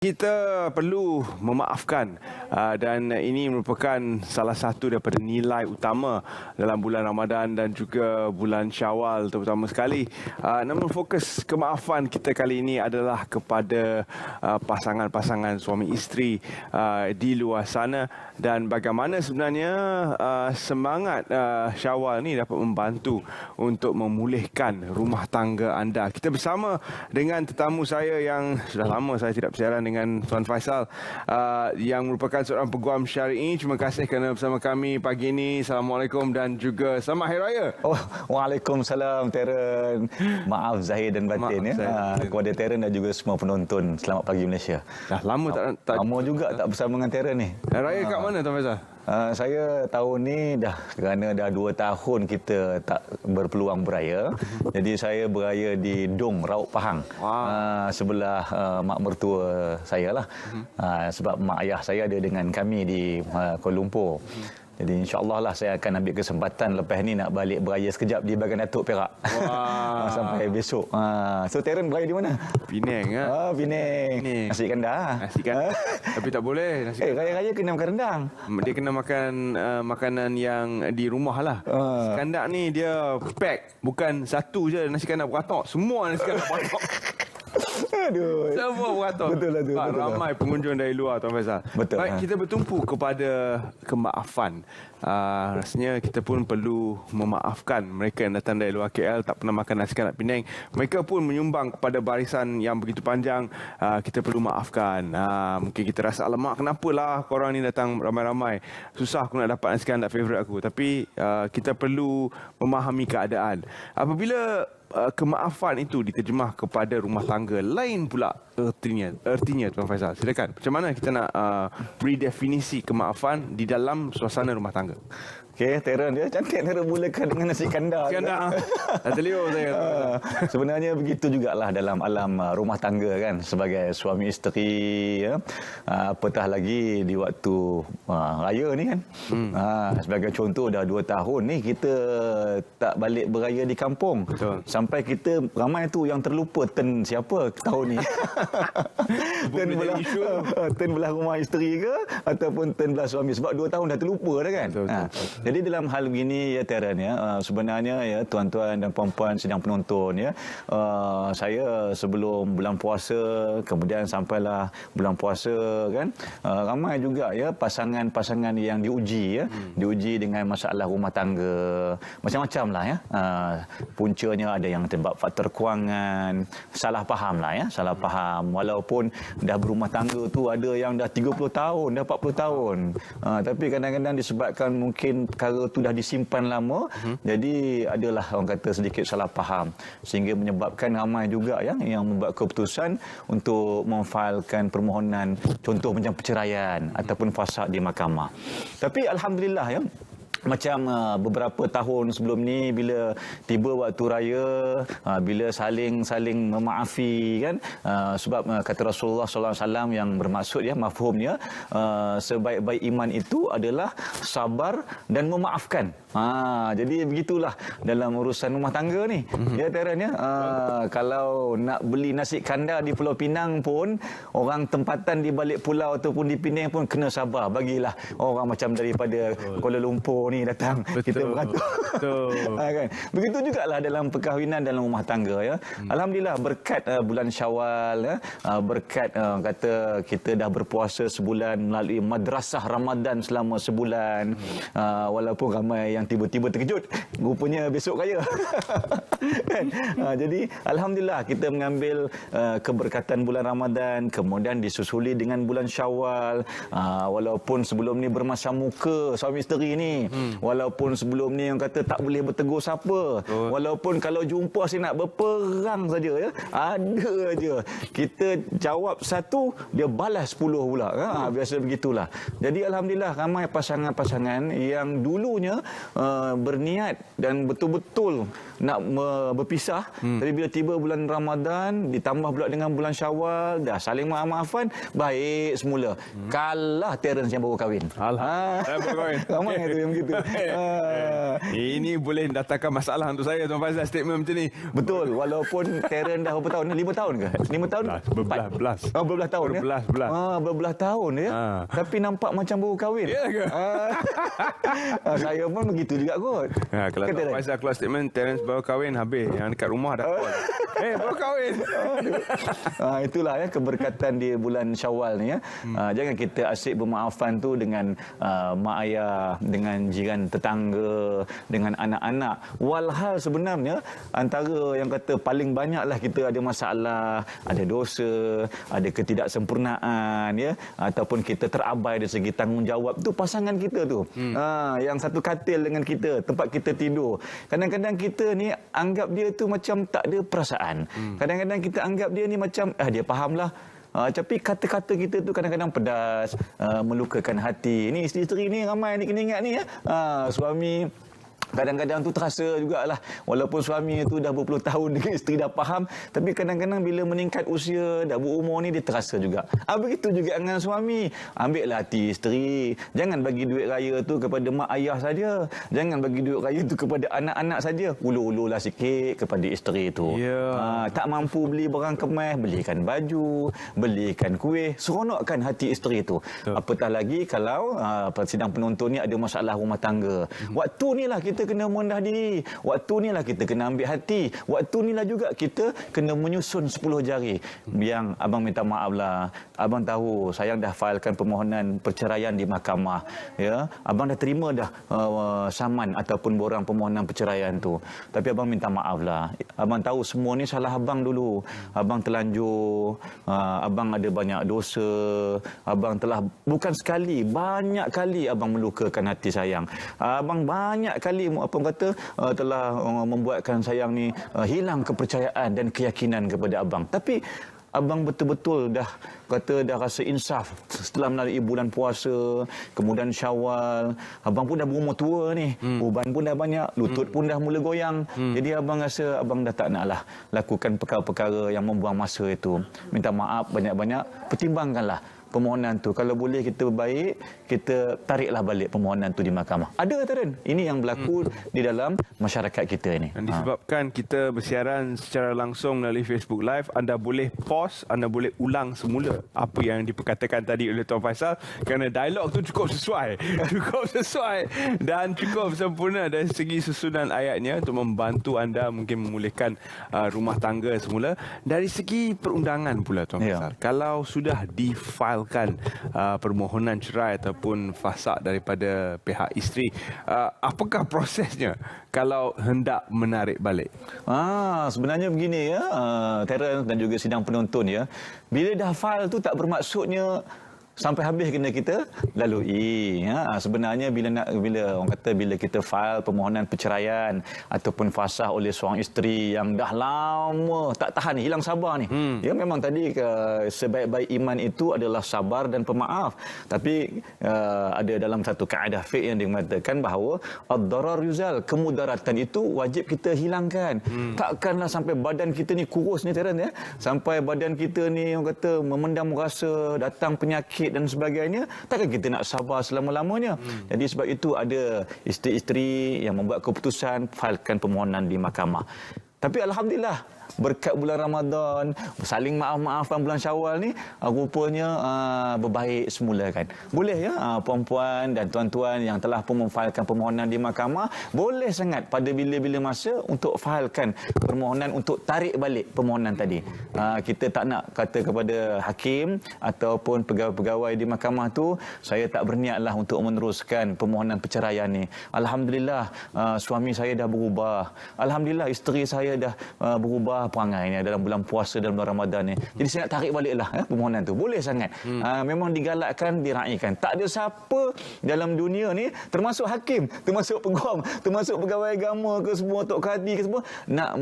Kita perlu memaafkan dan ini merupakan salah satu daripada nilai utama dalam bulan Ramadan dan juga bulan Syawal terutama sekali. Namun fokus kemaafan kita kali ini adalah kepada pasangan-pasangan suami isteri di luar sana dan bagaimana sebenarnya semangat Syawal ni dapat membantu untuk memulihkan rumah tangga anda. Kita bersama dengan tetamu saya yang sudah lama saya tidak bersiaran dengan Tuan Faisal yang merupakan seorang peguam syar'i. Terima kasih kerana bersama kami pagi ini. Assalamualaikum dan juga selamat Hari Raya. Waalaikumsalam Terren. Maaf Zahir dan batin kepada Terren dan juga semua penonton. Selamat pagi Malaysia. Dah lama tak lama juga tak bersama dengan Terren ni. Hari Raya kat mana Tuan Faisal? Saya tahun ni kerana dah 2 tahun kita tak berpeluang beraya. Jadi saya beraya di Dong, Rauk Pahang. Sebelah mak mertua saya lah. Sebab mak ayah saya ada dengan kami di Kuala Lumpur. Jadi insya-Allah lah saya akan ambil kesempatan lepas ni nak balik beraya sekejap di Bagan Datuk Perak. Sampai besok. So Terren beraya di mana? Penang Penang. Nasi kandar. Nasi kandar. Tapi tak boleh nasi kandar. Raya-raya kena makan rendang. Dia kena makan makanan yang di rumah lah. Nasi kandar ni dia pack. Bukan satu je nasi kandar beratok. Semua nasi kandar beratok. Aduh. Semua beratur. Betul lah tu. Ramai pengunjung dari luar Tuan Faisal. Betul. Baik, kita bertumpu kepada kemaafan. Rasanya kita pun perlu memaafkan mereka yang datang dari luar KL tak pernah makan nasi kandar Penang. Mereka pun menyumbang kepada barisan yang begitu panjang. Kita perlu maafkan. Mungkin kita rasa alamak kenapalah korang ni datang ramai-ramai. Susah aku nak dapat nasi kandar favourite aku. Tapi kita perlu memahami keadaan. Apabila kemaafan itu diterjemah kepada rumah tangga, lain pula ertinya Tuan Faisal. Silakan. Macam mana kita nak beri definisi kemaafan di dalam suasana rumah tangga? Okey, Terren dia cantik Terren mulakan dengan nasi kandar. Nasi kandar. Terliur saya. Sebenarnya begitu jugalah dalam alam rumah tangga kan, sebagai suami isteri ya. Apatah lagi di waktu raya ni kan. Sebagai contoh dah 2 tahun ni kita tak balik beraya di kampung. Betul. Sampai kita ramai tu yang terlupa turn siapa tahun ni. Turn belah rumah isteri ke ataupun turn belah suami, sebab 2 tahun dah terlupa dah kan. Betul. Jadi dalam hal begini ya Terren ya, sebenarnya ya tuan-tuan dan puan-puan sedang penonton ya, saya sebelum bulan puasa kemudian sampailah bulan puasa kan, ramai juga ya pasangan-pasangan yang diuji ya, diuji dengan masalah rumah tangga macam-macam lah ya. Puncanya ada yang sebab faktor kewangan, salah faham lah ya, salah faham. Walaupun dah berumah tangga tu ada yang dah 30 tahun, dah 40 tahun. Tapi kadang-kadang disebabkan mungkin perkara tu dah disimpan lama, jadi adalah orang kata sedikit salah faham sehingga menyebabkan ramai juga yang membuat keputusan untuk memfailkan permohonan contoh macam perceraian ataupun fasad di mahkamah. Tapi alhamdulillah ya, macam beberapa tahun sebelum ni bila tiba waktu raya, bila saling memaafi kan, sebab kata Rasulullah sallallahu alaihi wasallam yang bermaksud ya, mafhumnya sebaik-baik iman itu adalah sabar dan memaafkan. Jadi begitulah dalam urusan rumah tangga ni. Ya Terren ya, kalau nak beli nasi kandar di Pulau Pinang pun, orang tempatan di balik pulau ataupun di Penang pun kena sabar. Bagilah orang macam daripada Kuala Lumpur ni datang. Kita beratur. Kan? Begitu jugalah dalam perkahwinan dalam rumah tangga ya. Alhamdulillah berkat bulan Syawal ya, berkat kata kita dah berpuasa sebulan melalui madrasah Ramadan selama sebulan. Walaupun ramai yang tiba-tiba terkejut, rupanya besok raya. Kan? Jadi alhamdulillah kita mengambil keberkatan bulan Ramadan, kemudian disusuli dengan bulan Syawal. Walaupun sebelum ni bermasam muka suami isteri ni, walaupun sebelum ni yang kata tak boleh bertegur siapa, walaupun kalau jumpa asyik nak berperang saja ya, ada aja kita jawab satu dia balas 10 pula kan. Biasa begitulah. Jadi alhamdulillah ramai pasangan-pasangan yang dulunya berniat dan betul-betul nak berpisah, tapi bila tiba bulan Ramadan ditambah pula dengan bulan Syawal, dah saling maaf-maafan, baik semula. Kalah Terren yang baru kahwin. Alhamdulillah. Ramai tu yang begitu. tu. Ini boleh datangkan masalah untuk saya, Tuan Faizal, statement macam ni. Betul, walaupun Terence dah berapa tahun? 5 tahun ke? 5 tahun? Berbelas. Berbelas tahun ya? Berbelas tahun ya? Tapi nampak macam baru kahwin. Ya ke? Saya pun begitu juga kot. Kalau Tuan Faizal keluar statement, Terence baru kahwin, habis. Yang dekat rumah dah call. Baru kahwin. Itulah ya keberkatan di bulan Syawal ni ya. Jangan kita asyik bermaafan tu dengan mak ayah, dengan jiran tetangga, dengan anak-anak. Walhal sebenarnya antara yang kata paling banyaklah kita ada masalah, ada dosa, ada ketidaksempurnaan ya, ataupun kita terabai dari segi tanggungjawab tu pasangan kita tu. Yang satu katil dengan kita, tempat kita tidur. Kadang-kadang kita ni anggap dia tu macam tak ada perasaan. Kadang-kadang kita anggap dia ni macam dia fahamlah. Tapi kata-kata kita tu kadang-kadang pedas, melukakan hati. Ni isteri-isteri ni ramai ni kena ingat ni ya. Suami kadang-kadang tu terasa jugalah, walaupun suami tu dah berpuluh tahun dengan isteri dah faham, tapi kadang-kadang bila meningkat usia, dah berumur ni dia terasa juga. Begitu juga dengan suami. Ambillah hati isteri. Jangan bagi duit raya tu kepada mak ayah saja. Jangan bagi duit raya tu kepada anak-anak saja. Ulu-ululah sikit kepada isteri tu. Tak mampu beli barang kemas, belikan baju, belikan kuih, seronokkan hati isteri tu. Apatah lagi kalau sidang penonton ni ada masalah rumah tangga. Waktu ni lah kita kena merendah diri. Waktu ni lah kita kena ambil hati. Waktu ni lah juga kita kena menyusun 10 jari. Yang abang minta maaf lah. Abang tahu sayang dah failkan permohonan perceraian di mahkamah. Ya, abang dah terima dah saman ataupun borang permohonan perceraian tu. Tapi abang minta maaf lah. Abang tahu semua ni salah abang dulu. Abang terlanjur. Abang ada banyak dosa. Abang telah bukan sekali, banyak kali abang melukakan hati sayang. Abang banyak kali telah membuatkan sayang ni hilang kepercayaan dan keyakinan kepada abang. Tapi abang betul-betul dah rasa insaf setelah melalui bulan puasa, kemudian Syawal. Abang pun dah berumur tua ni, uban pun dah banyak, lutut pun dah mula goyang. Jadi abang rasa abang dah tak naklah lakukan perkara-perkara yang membuang masa itu. Minta maaf banyak-banyak, pertimbangkanlah permohonan tu. Kalau boleh kita baik, kita tariklah balik permohonan tu di mahkamah. Ada kata Ren? Ini yang berlaku di dalam masyarakat kita ini. Dan disebabkan kita bersiaran secara langsung melalui Facebook Live, anda boleh pause, anda boleh ulang semula apa yang diperkatakan tadi oleh Tuan Faizal, kerana dialog tu cukup sesuai. Cukup sesuai dan cukup sempurna dari segi susunan ayatnya untuk membantu anda mungkin memulihkan rumah tangga semula. Dari segi perundangan pula Tuan Faizal, kalau sudah di-file permohonan cerai ataupun fasakh daripada pihak isteri, apakah prosesnya kalau hendak menarik balik? Sebenarnya begini ya, Terence dan juga sidang penonton ya. Bila dah file tu tak bermaksudnya sampai habis kena kita lalui. Sebenarnya bila orang kata bila kita file permohonan perceraian ataupun fasakh oleh seorang isteri yang dah lama tak tahan, hilang sabar ni. Ya, memang tadi sebaik-baik iman itu adalah sabar dan pemaaf. Tapi ada dalam satu kaedah fiqh yang mengatakan bahawa ad-darar yuzal, kemudaratan itu wajib kita hilangkan. Takkanlah sampai badan kita ni kurus ni Terence ya. Sampai badan kita ni orang kata memendam rasa, datang penyakit dan sebagainya, takkan kita nak sabar selama-lamanya. Jadi sebab itu ada isteri-isteri yang membuat keputusan filekan permohonan di mahkamah. Tapi alhamdulillah, berkat bulan Ramadan, saling maaf-maafan bulan Syawal ni, rupanya berbaik semula kan. Boleh ya, puan-puan dan tuan-tuan yang telah pun memfailkan permohonan di mahkamah, boleh sangat pada bila-bila masa untuk failkan permohonan untuk tarik balik permohonan tadi. Kita tak nak kata kepada hakim ataupun pegawai-pegawai di mahkamah tu, saya tak berniatlah untuk meneruskan permohonan perceraian ni. Alhamdulillah, suami saya dah berubah. Alhamdulillah, isteri saya dah berubah perangainya dalam bulan puasa dan bulan Ramadan ni. Jadi saya nak tarik baliklah permohonan tu. Boleh sangat. Memang digalakkan, diraikan. Tak ada siapa dalam dunia ni, termasuk hakim, termasuk peguam, termasuk pegawai agama ke semua, tok kadi ke semua, nak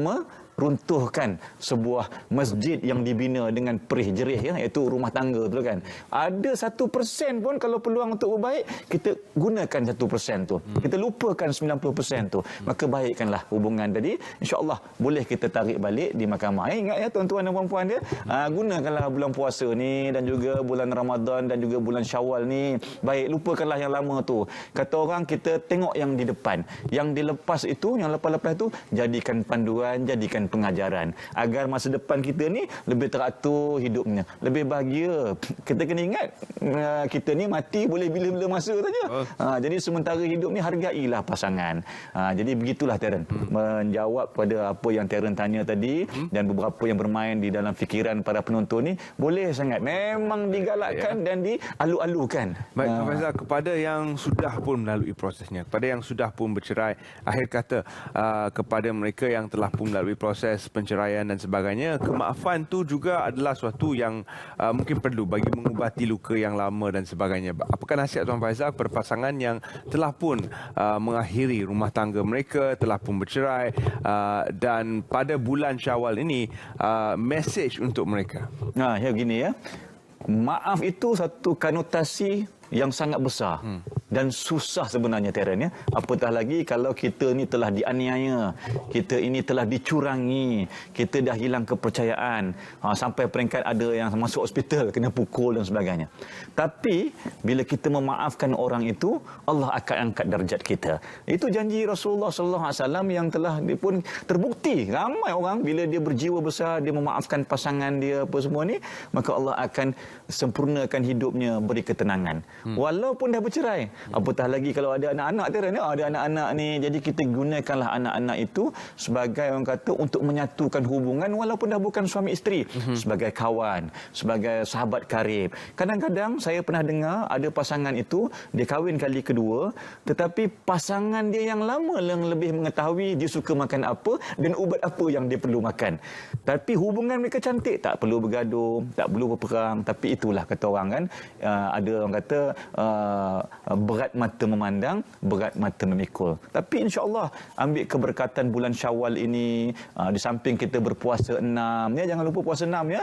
runtuhkan sebuah masjid yang dibina dengan perih jerih, ya, iaitu rumah tangga tu kan. Ada 1% pun kalau peluang untuk berbaik, kita gunakan 1% tu. Kita lupakan 90% tu. Maka baikkanlah hubungan tadi. InsyaAllah boleh kita tarik balik di mahkamah. Ingat ya tuan-tuan dan puan-puan dia, gunakanlah bulan puasa ni dan juga bulan Ramadan dan juga bulan Syawal ni. Baik, lupakanlah yang lama tu. Kata orang, kita tengok yang di depan. Yang dilepas itu, yang lepas-lepas itu, jadikan panduan, jadikan pengajaran. Agar masa depan kita ni lebih teratur hidupnya. Lebih bahagia. Kita kena ingat, kita ni mati boleh bila-bila masa saja. Jadi sementara hidup ni hargailah pasangan. Jadi begitulah Terence. Menjawab pada apa yang Terence tanya tadi dan beberapa yang bermain di dalam fikiran para penonton ni, boleh sangat. Memang digalakkan dan dialu-alukan. Baik, Tuan Faizal, kepada yang sudah pun melalui prosesnya, kepada yang sudah pun bercerai, akhir kata kepada mereka yang telah pun melalui proses penceraian dan sebagainya, kemaafan tu juga adalah suatu yang mungkin perlu bagi mengubati luka yang lama dan sebagainya. Apakah nasihat Tuan Faizal kepada pasangan yang telah pun mengakhiri rumah tangga mereka, telah pun bercerai, dan pada bulan Syawal ini, message untuk mereka? Ya gini ya. Maaf itu satu konotasi yang sangat besar dan susah sebenarnya Terence, ya. Apatah lagi kalau kita ni telah dianiaya, kita ini telah dicurangi, kita dah hilang kepercayaan, sampai peringkat ada yang masuk hospital kena pukul dan sebagainya. Tapi bila kita memaafkan orang itu, Allah akan angkat darjat kita. Itu janji Rasulullah sallallahu alaihi wasallam yang telah pun terbukti. Ramai orang bila dia berjiwa besar, dia memaafkan pasangan dia apa semua ni, maka Allah akan sempurnakan hidupnya, beri ketenangan. Walaupun dah bercerai. Apatah lagi kalau ada anak-anak Terence, ada anak-anak ni, jadi kita gunakanlah anak-anak itu sebagai orang kata untuk menyatukan hubungan walaupun dah bukan suami isteri, sebagai kawan, sebagai sahabat karib. Kadang-kadang saya pernah dengar ada pasangan itu dia kahwin kali kedua, tetapi pasangan dia yang lama yang lebih mengetahui dia suka makan apa dan ubat apa yang dia perlu makan. Tapi hubungan mereka cantik, tak perlu bergaduh, tak perlu berperang. Tapi itulah kata orang kan, ada orang kata berat mata memandang, berat mata memikul. Tapi insya-Allah ambil keberkatan bulan Syawal ini, di samping kita berpuasa 6, ya, jangan lupa puasa 6 ya.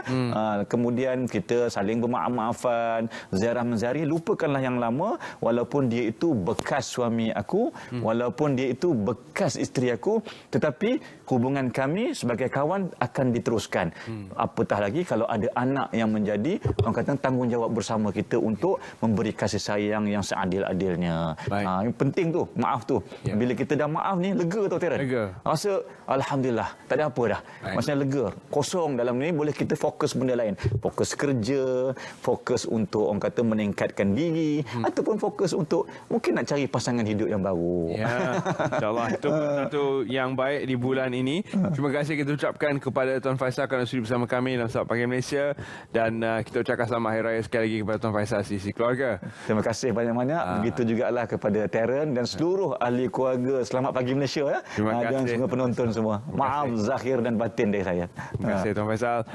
Kemudian kita saling bermaaf-maafan, ziarah menzari, lupakanlah yang lama walaupun dia itu bekas suami aku, walaupun dia itu bekas isteri aku, tetapi hubungan kami sebagai kawan akan diteruskan. Apatah lagi kalau ada anak yang menjadi orang kata tanggungjawab bersama kita untuk memberi kasih sayang yang seadil-adilnya. Yang penting tu, maaf tu. Ya. Bila kita dah maaf ni, lega tau Terence. Lega. Rasa alhamdulillah, tak ada apa dah. Maksudnya lega. Kosong dalam ni, boleh kita fokus benda lain. Fokus kerja, fokus untuk orang kata meningkatkan diri, ataupun fokus untuk mungkin nak cari pasangan hidup yang baru. Ya, insya-Allah itu satu yang baik di bulan ini. Terima kasih kita ucapkan kepada Tuan Faizal kerana sudi bersama kami dalam Sahabat Pagi Malaysia, dan kita ucapkan selamat Hari Raya sekali lagi kepada Tuan Faizal sisi keluarga. Terima kasih banyak-banyak. Begitu jugalah kepada Terence dan seluruh ahli keluarga Selamat Pagi Malaysia, ya. Terima kasih. Dan semua penonton semua. Maaf zahir dan batin dari saya. Terima kasih Tuan Faizal.